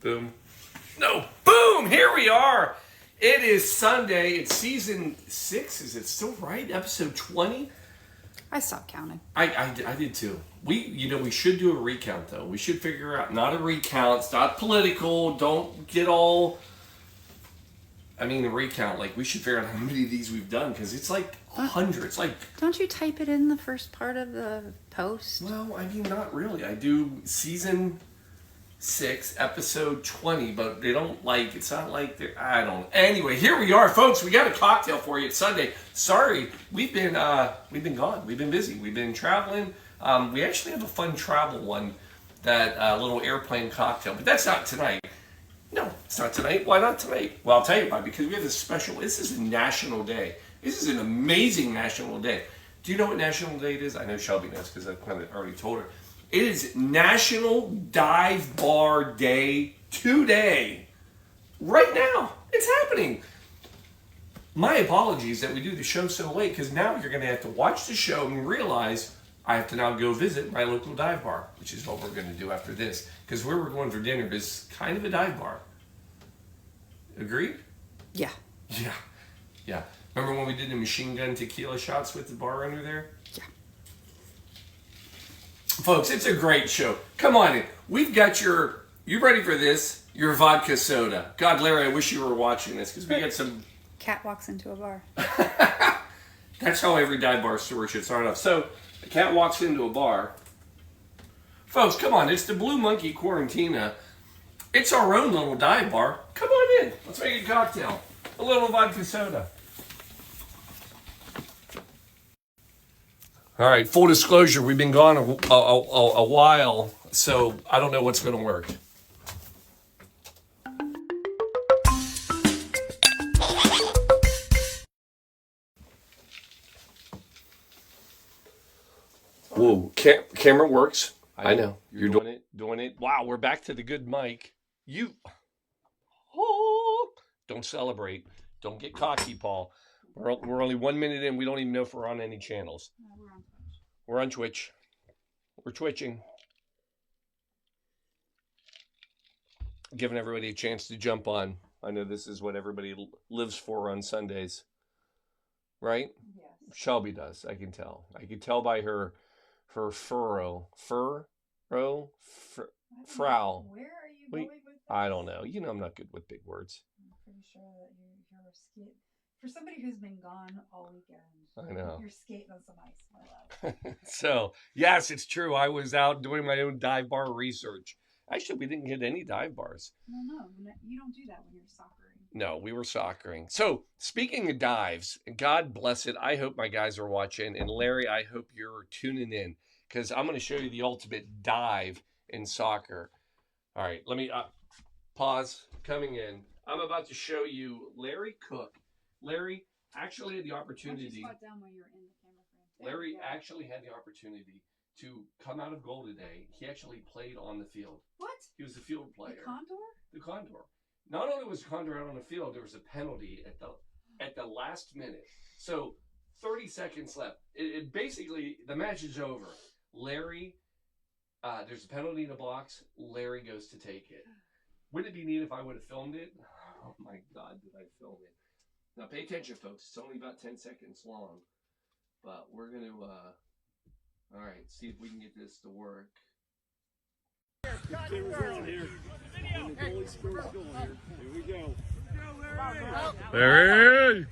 Boom. No, boom! Here we are. It is Sunday. It's season 6. Is it still right? Episode 20? I stopped counting. I did too. We should do a recount though. We should figure out, not a recount. It's not political. Don't get all. A recount. Like, we should figure out how many of these we've done, because it's like hundreds. Like, don't you type it in the first part of the post? Well, not really. I do season 6, episode 20, but they don't it's not like they're, I don't. Anyway, here we are, folks. We got a cocktail for you. It's Sunday. Sorry, we've been gone. We've been busy. We've been traveling. We actually have a fun travel one, that little airplane cocktail, but that's not tonight. No, it's not tonight. Why not tonight? Well, I'll tell you why. Because we have a special. This is a national day. This is an amazing national day. Do you know what national day it is? I know Shelby knows, because I've kind of already told her. It is National Dive Bar Day today. Right now. It's happening. My apologies that we do the show so late, because now you're going to have to watch the show and realize I have to now go visit my local dive bar, which is what we're going to do after this. Because where we're going for dinner is kind of a dive bar. Agreed? Yeah. Yeah. Remember when we did the machine gun tequila shots with the bar owner there? Yeah. Folks, it's a great show. Come on in. We've got you ready for this? Your vodka soda. God, Larry, I wish you were watching this, because we got some... Cat walks into a bar. That's how every dive bar story should start off. So, the cat walks into a bar. Folks, come on. It's the Blue Monkey Quarantina. It's our own little dive bar. Come on in. Let's make a cocktail. A little vodka soda. All right, full disclosure, we've been gone a while, so I don't know what's going to work. Whoa, camera works. I know. You're doing it. Wow, we're back to the good mic. Don't celebrate. Don't get cocky, Paul. We're only 1 minute in. We don't even know if we're on any channels. We're on Twitch. We're twitching. Giving everybody a chance to jump on. I know this is what everybody lives for on Sundays. Right? Yes. Shelby does. I can tell. I can tell by her furrow. Frow? Frow. Where are you going with this? I don't know. I'm not good with big words. I'm pretty sure that you're skating. For somebody who's been gone all weekend, I know. You're skating on some ice, my love. So, yes, it's true. I was out doing my own dive bar research. Actually, we didn't hit any dive bars. No, you don't do that when you're soccering. No, we were soccering. So, speaking of dives, God bless it. I hope my guys are watching. And Larry, I hope you're tuning in, because I'm going to show you the ultimate dive in soccer. All right, let me pause. Coming in. I'm about to show you Larry Cook. Larry actually had the opportunity. Down when you're in the camera frame. Larry actually had the opportunity to come out of goal today. He actually played on the field. What? He was a field player. The Condor? The Condor. Not only was Condor out on the field, there was a penalty at the last minute. So 30 seconds left. It basically, the match is over. Larry, there's a penalty in the box. Larry goes to take it. Wouldn't it be neat if I would have filmed it? Oh my God, did I film it? Now pay attention, folks. It's only about 10 seconds long. But we're going to, all right, see if we can get this to work. Here we go. Larry!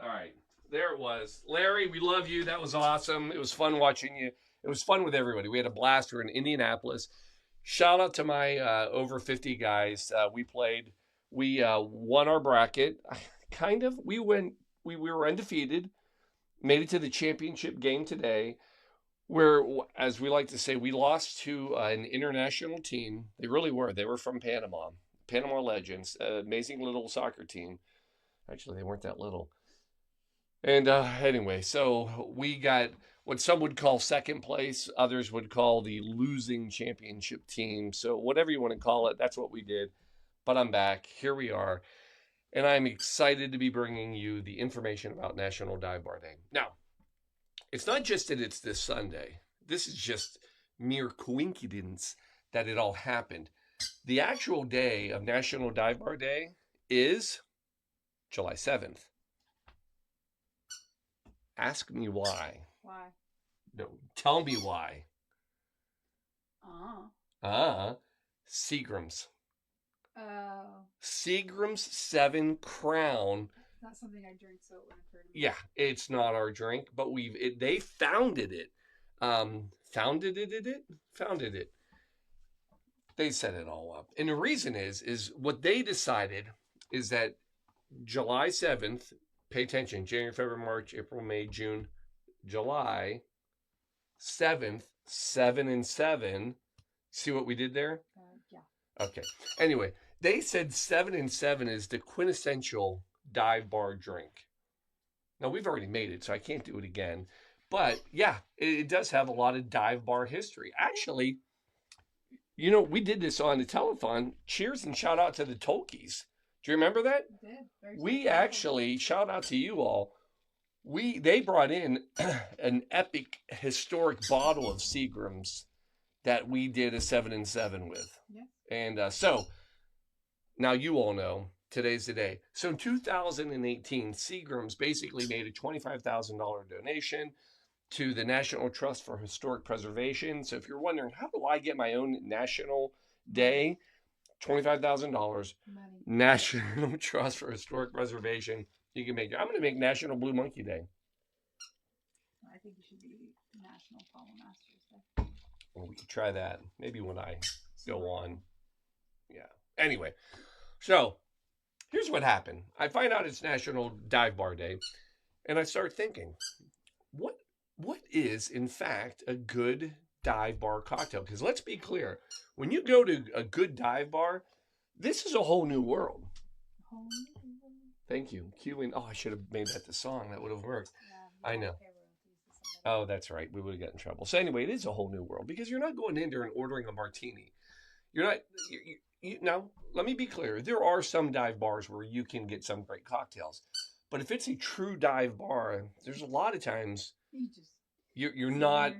All right, there it was. Larry, we love you. That was awesome. It was fun watching you. It was fun with everybody. We had a blast. We were in Indianapolis. Shout out to my over 50 guys. We played. We won our bracket. Kind of. We were undefeated. Made it to the championship game today, where, as we like to say, we lost to an international team. They really were. They were from Panama. Panama Legends. Amazing little soccer team. Actually, they weren't that little. And anyway, so we got what some would call second place, others would call the losing championship team. So whatever you want to call it, that's what we did. but I'm back. Here we are. And I'm excited to be bringing you the information about National Dive Bar Day. Now, it's not just that it's this Sunday. This is just mere coincidence that it all happened. The actual day of National Dive Bar Day is July 7th. Ask me why. Why? No, tell me why. Oh. Seagram's. Oh. Seagram's 7 Crown. Not something I drink, so it wouldn't occur to me. Yeah, it's not our drink, but they founded it. Founded it. They set it all up. And the reason is what they decided is that July 7th, pay attention, January, February, March, April, May, June, July 7th, 7 and 7. See what we did there? Yeah. Okay. Anyway, they said 7 and 7 is the quintessential dive bar drink. Now, we've already made it, so I can't do it again. But yeah, it does have a lot of dive bar history. Actually, you know, we did this on the telethon. Cheers and shout out to the Tolkies. Do you remember that? I did. Very We successful. actually, shout out to you all. They brought in an epic historic bottle of Seagram's that we did a 7 and 7 with. Yeah. And so now you all know today's the day. So in 2018, Seagram's basically made a $25,000 donation to the National Trust for Historic Preservation. So if you're wondering, how do I get my own national day? $25,000. Money. National Trust for Historic Preservation. You can make it. I'm going to make National Blue Monkey Day. I think you should be National Follow Masters Day. Well, we could try that. Maybe when I go on. Yeah. Anyway, so here's what happened. I find out it's National Dive Bar Day, and I start thinking, what is, in fact, a good dive bar cocktail? Because let's be clear, when you go to a good dive bar, this is a whole new world. Thank you. Cueing. Oh, I should have made that the song. That would have worked. Yeah, I know. Oh, that's right. We would have gotten in trouble. So anyway, it is a whole new world because you're not going in there and ordering a martini. You're not. Now, let me be clear. There are some dive bars where you can get some great cocktails, but if it's a true dive bar, there's a lot of times you're not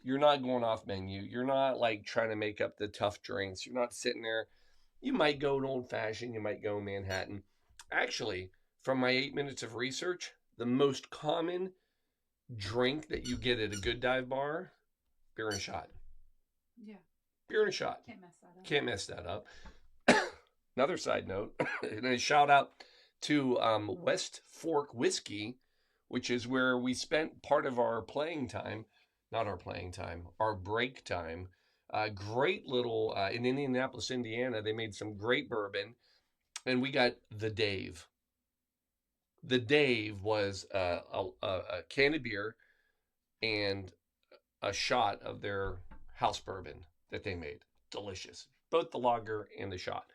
going off menu. You're not like trying to make up the tough drinks. You're not sitting there. You might go an old fashioned. You might go Manhattan. Actually, from my 8 minutes of research, the most common drink that you get at a good dive bar, beer and a shot. Yeah. Beer and a shot. Can't mess that up. Another side note, and a shout out to West Fork Whiskey, which is where we spent part of our playing time, not our playing time, our break time. Great little, in Indianapolis, Indiana, they made some great bourbon, and we got the Dave. The Dave was a can of beer and a shot of their house bourbon that they made. Delicious. Both the lager and the shot.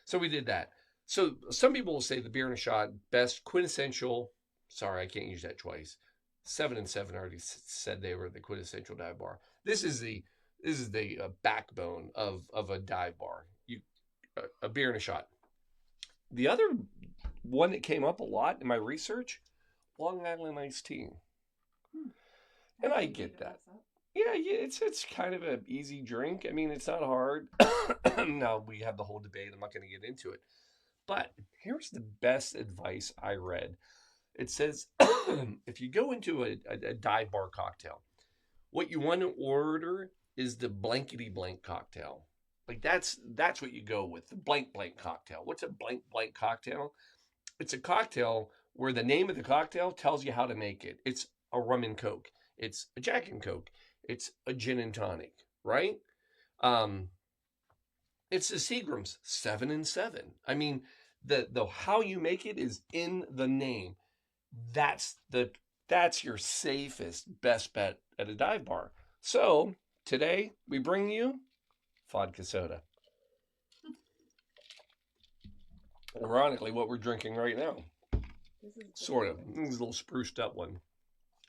So we did that. So some people will say the beer and a shot, best quintessential. Sorry, I can't use that twice. 7 and 7 already said they were the quintessential dive bar. This is the backbone of a dive bar. A beer and a shot. The other one that came up a lot in my research, Long Island iced tea. And I get that. Yeah, it's kind of an easy drink. I mean, it's not hard. Now, we have the whole debate. I'm not going to get into it. But here's the best advice I read. It says, if you go into a dive bar cocktail, what you want to order is the blankety blank cocktail. Like that's what you go with, the blank blank cocktail. What's a blank blank cocktail? It's a cocktail where the name of the cocktail tells you how to make it. It's a rum and coke. It's a Jack and Coke. It's a gin and tonic, right? It's the Seagram's 7 and 7. I mean, the how you make it is in the name. That's your safest, best bet at a dive bar. So today we bring you vodka soda. Ironically, what we're drinking right now. Sort of. This is a little spruced up one.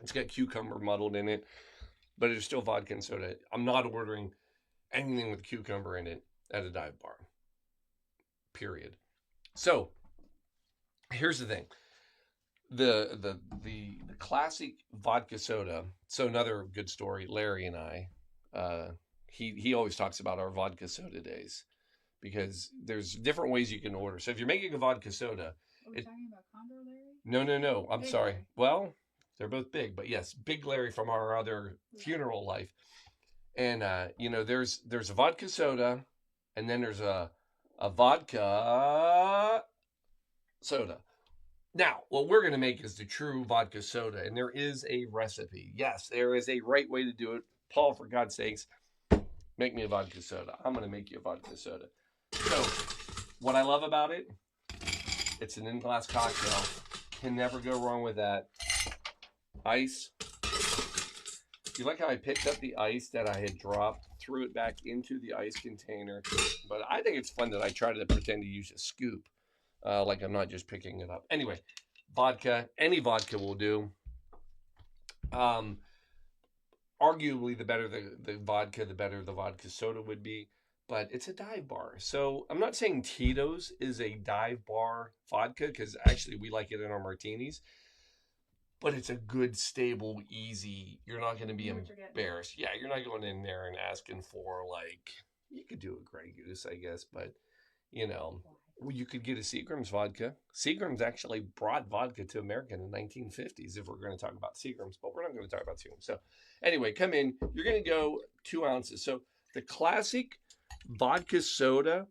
It's got cucumber muddled in it, but it's still vodka and soda. I'm not ordering anything with cucumber in it at a dive bar. period. So here's the thing. The classic vodka soda. So another good story. Larry and I, he always talks about our vodka soda days because there's different ways you can order. So if you're making a vodka soda, Are we talking about Condor Larry? no. I'm Big sorry. Larry. Well, they're both big, but yes, Big Larry from our other funeral life. And there's a vodka soda, and then there's a vodka soda. Now, what we're going to make is the true vodka soda, and there is a recipe. Yes, there is a right way to do it. Paul, for God's sakes, make me a vodka soda. I'm going to make you a vodka soda. So, what I love about it, it's an in-glass cocktail. Can never go wrong with that. Ice. You like how I picked up the ice that I had dropped, threw it back into the ice container? But I think it's fun that I try to pretend to use a scoop. Like I'm not just picking it up. Anyway, vodka, any vodka will do. Arguably, the better the vodka, the better the vodka soda would be. But it's a dive bar. So I'm not saying Tito's is a dive bar vodka, because actually we like it in our martinis. But it's a good, stable, easy. You're not going to be embarrassed. Yeah, you're not going in there and asking for, like, you could do a Grey Goose, I guess, but, well, you could get a Seagram's vodka. Seagram's actually brought vodka to America in the 1950s, if we're going to talk about Seagram's, but we're not going to talk about Seagram's. So anyway, come in. You're going to go 2 ounces. So the classic vodka soda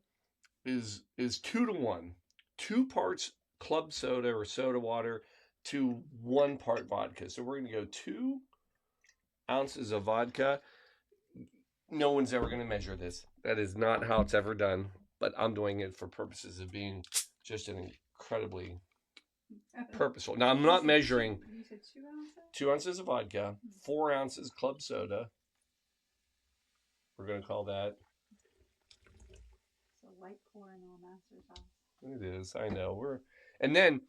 is 2 to 1. 2 parts club soda or soda water to 1 part vodka. So we're going to go 2 ounces of vodka. No one's ever going to measure this. That is not how it's ever done. But I'm doing it for purposes of being just an incredibly purposeful. Now, I'm not measuring. You said 2 ounces? 2 ounces of vodka, 4 ounces club soda. We're going to call that. So light pour in the master's house. It is. I know. And then,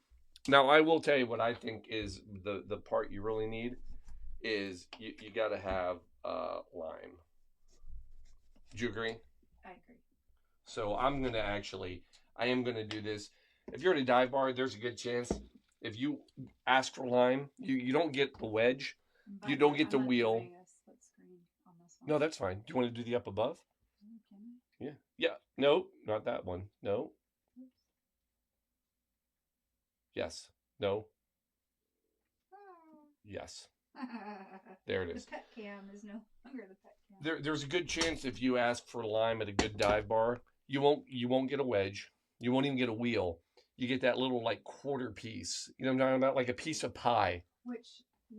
now I will tell you what I think is the part you really need is you got to have lime. Do you agree? I agree. So I am going to do this. If you're at a dive bar, there's a good chance. If you ask for lime, you don't get the wedge. You don't get the wheel. No, that's fine. Do you want to do the up above? Yeah. Yeah. No, not that one. No. Yes. No. Yes. There it is. The pet cam is no longer the pet cam. There's a good chance if you ask for lime at a good dive bar, you won't get a wedge. You won't even get a wheel. You get that little like quarter piece. You know what I'm talking about? Like a piece of pie. Which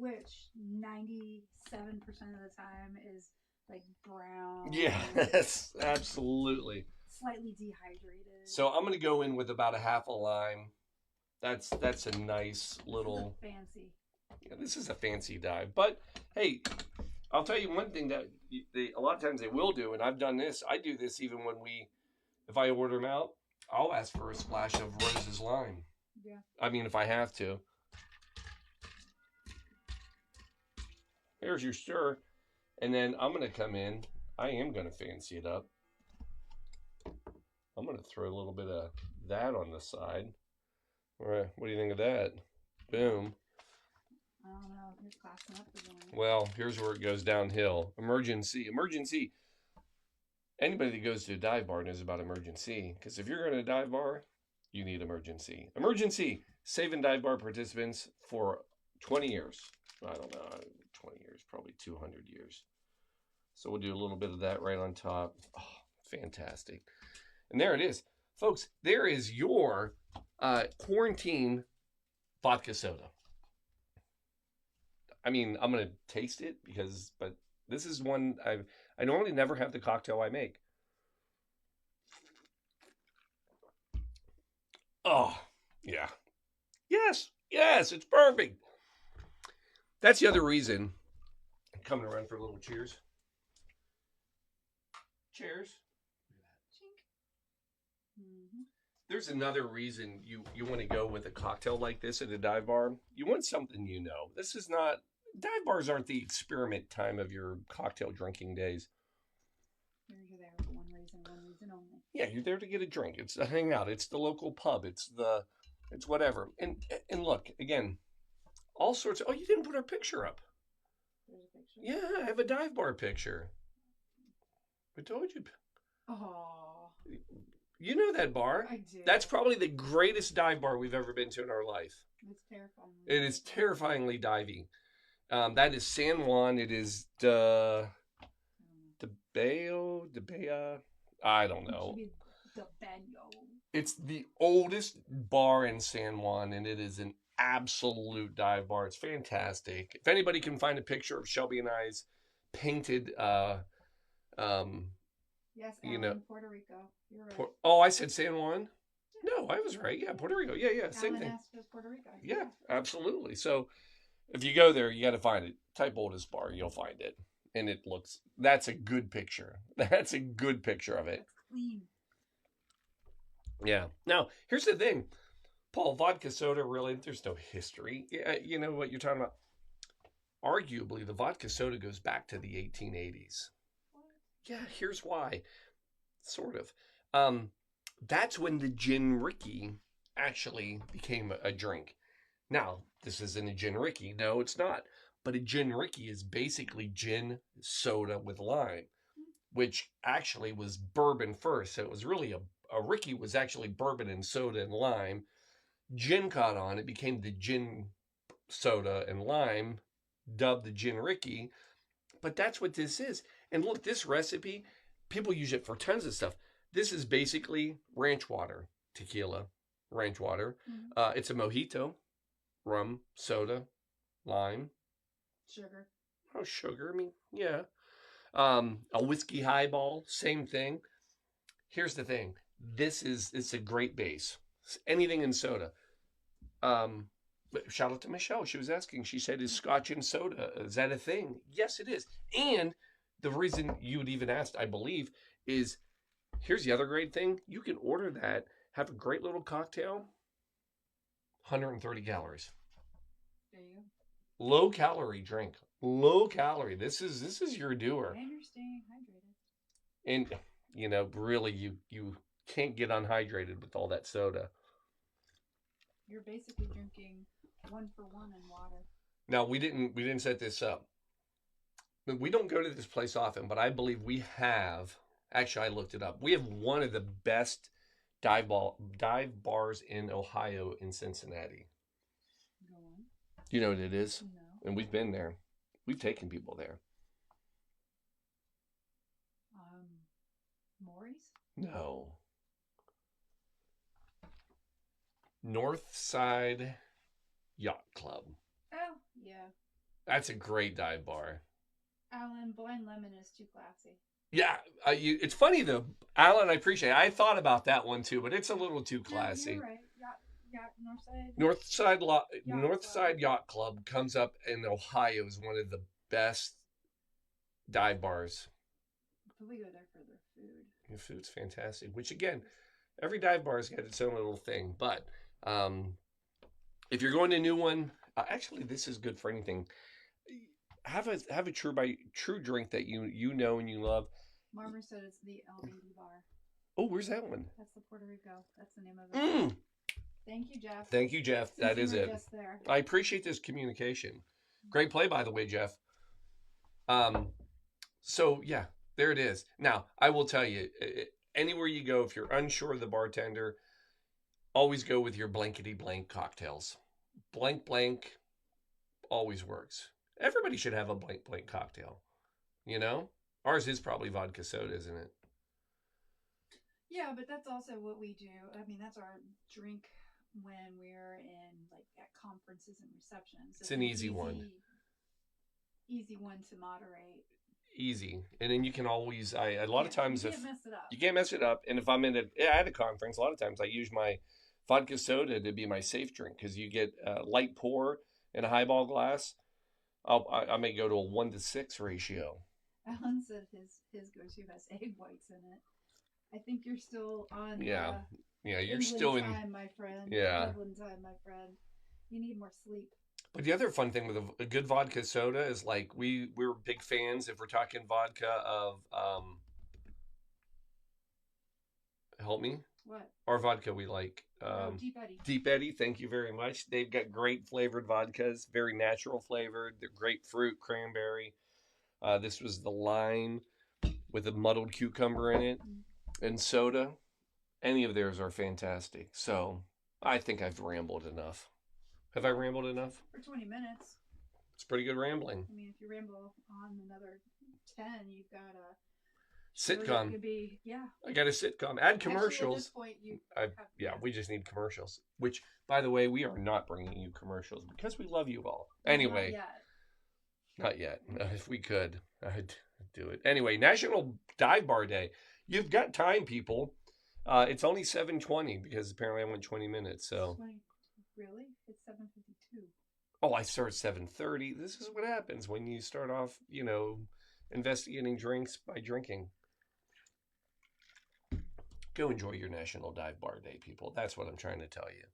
97% of the time is like brown. Yes, absolutely. Slightly dehydrated. So I'm gonna go in with about a half a lime. That's a nice little fancy. Yeah, this is a fancy dive. But hey, I'll tell you one thing that a lot of times they will do, and I've done this. I do this even when if I order them out, I'll ask for a splash of Rose's lime. Yeah. I mean, if I have to. Here's your stir. And then I'm going to come in. I am going to fancy it up. I'm going to throw a little bit of that on the side. All right. What do you think of that? Boom. I don't know. You're classing up again. Well, here's where it goes downhill. Emergency. Anybody that goes to a dive bar knows about emergency. Because if you're going to a dive bar, you need emergency. Emergency. Saving dive bar participants for 20 years. I don't know. 20 years. Probably 200 years. So we'll do a little bit of that right on top. Oh, fantastic. And there it is. Folks, there is your quarantine vodka soda. I mean, I'm going to taste it but this is one I normally never have the cocktail I make. Oh, yeah. Yes, it's perfect. That's the other reason. Coming around for a little cheers. Cheers. Mm-hmm. There's another reason you want to go with a cocktail like this at a dive bar. You want something This is not... Dive bars aren't the experiment time of your cocktail drinking days. You're there for one reason season only. Yeah, you're there to get a drink. It's a hangout. It's the local pub. It's whatever. And look again, all sorts of. Oh, you didn't put our picture up. There's a picture. Yeah, I have a dive bar picture. I told you. Oh, You know that bar. I do. That's probably the greatest dive bar we've ever been to in our life. It's terrifying. It is terrifyingly divey. That is San Juan. It is De Bea. I don't know. The Bayo. It's the oldest bar in San Juan, and it is an absolute dive bar. It's fantastic. If anybody can find a picture of Shelby and I's painted, Yes, you Alan, know, Puerto Rico. You're right. I said San Juan. No, I was right. Yeah, Puerto Rico. Yeah, same Alan thing. asked us Puerto Rico. Yeah, absolutely. So if you go there, you got to find it. Type oldest bar, you'll find it. And that's a good picture. That's a good picture of it. That's clean. Yeah. Now, here's the thing. Paul, vodka soda, really, there's no history. Yeah, you know what you're talking about? Arguably, the vodka soda goes back to the 1880s. What? Yeah, here's why. Sort of. That's when the gin Ricky actually became a drink. Now, this isn't a gin Ricky. No, it's not. But a gin Ricky is basically gin soda with lime, which actually was bourbon first. So it was really a Ricky was actually bourbon and soda and lime. Gin caught on. It became the gin soda and lime, dubbed the gin Ricky. But that's what this is. And look, this recipe, people use it for tons of stuff. This is basically ranch water, tequila, ranch water. Mm-hmm. It's a mojito, rum, soda, lime. Sugar. Oh, sugar. I mean, yeah. A whiskey highball, same thing. Here's the thing. It's a great base. Anything in soda. Shout out to Michelle. She was asking. She said, "Is Scotch in soda? Is that a thing?" Yes, it is. And the reason you would even ask, I believe, is here's the other great thing. You can order that, have a great little cocktail. 130 calories. There you go. Low calorie drink. Low calorie. This is your doer. And you're staying hydrated. And really you can't get unhydrated with all that soda. You're basically drinking 1-for-1 in water. Now we didn't set this up. We don't go to this place often, but I believe we have. Actually, I looked it up. We have one of the best dive bars in Ohio in Cincinnati. Go on. You know what it is? No. And we've been there. We've taken people there. Maury's? No. Northside Yacht Club. Oh, yeah. That's a great dive bar. Alan, Blind Lemon is too classy. Yeah, it's funny though, Alan. I appreciate it. I thought about that one too, but it's a little too classy. No, you're right. Northside. Northside Yacht Club comes up in Ohio as one of the best dive bars. But we go there for their food. The food's fantastic. Which again, every dive bar's got its own little thing. But if you're going to a new one, actually, this is good for anything. Have a true drink that you know and you love. Marmer said it's the LBD bar. Oh, where's that one? That's the Puerto Rico. That's the name of it. Thank you, Jeff. Thank you, Jeff. That is it. Just there. I appreciate this communication. Great play, by the way, Jeff. So yeah, there it is. Now, I will tell you, anywhere you go, if you're unsure of the bartender, always go with your blankety blank cocktails. Blank blank always works. Everybody should have a blank blank cocktail. You know? Ours is probably vodka soda, isn't it? Yeah, but that's also what we do. I mean, that's our drink when we're in like at conferences and receptions. It's an easy one. Easy one to moderate. Easy. And then you can always a lot of times you can't mess it up. You can't mess it up. And if I'm at a conference, a lot of times I use my vodka soda to be my safe drink because you get a light pour in a highball glass. I may go to a 1-to-6 ratio. Alan said his go-to has egg whites in it. I think you're still on. Yeah, you're England still in time, my friend. Yeah, Dublin time, my friend. You need more sleep. But the other fun thing with a good vodka soda is like we're big fans if we're talking vodka of Help me. What? Our vodka we like. Deep Eddy. Deep Eddy, thank you very much. They've got great flavored vodkas, very natural flavored. They're grapefruit, cranberry. This was the lime with a muddled cucumber in it, and soda. Any of theirs are fantastic. So I think I've rambled enough. Have I rambled enough? For 20 minutes. It's pretty good rambling. I mean, if you ramble on another 10, you've got a sitcom. Yeah. I got a sitcom. Add commercials. Actually, at this point, yeah, we just need commercials. Which, by the way, we are not bringing you commercials because we love you all. Anyway, not yet. If we could, I'd do it. Anyway, National Dive Bar Day. You've got time, people. It's only 7:20 because apparently I went 20 minutes. So. 20. Really? It's 7:52. Oh, I start at 7:30. This is what happens when you start off, investigating drinks by drinking. Go enjoy your National Dive Bar Day, people. That's what I'm trying to tell you.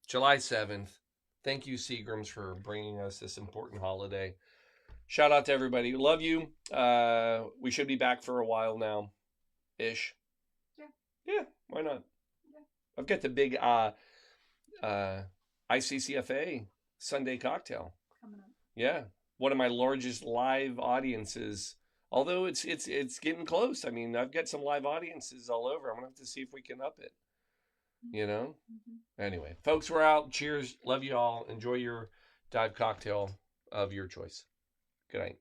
July 7th. Thank you, Seagrams, for bringing us this important holiday. Shout out to everybody. Love you. We should be back for a while now. Ish. Yeah. Yeah, why not? Yeah. I've got the big ICCFA Sunday cocktail. Coming up. Yeah. One of my largest live audiences. Although it's getting close. I mean, I've got some live audiences all over. I'm going to have to see if we can up it. Anyway, folks, we're out. Cheers. Love you all. Enjoy your dive cocktail of your choice. Good night.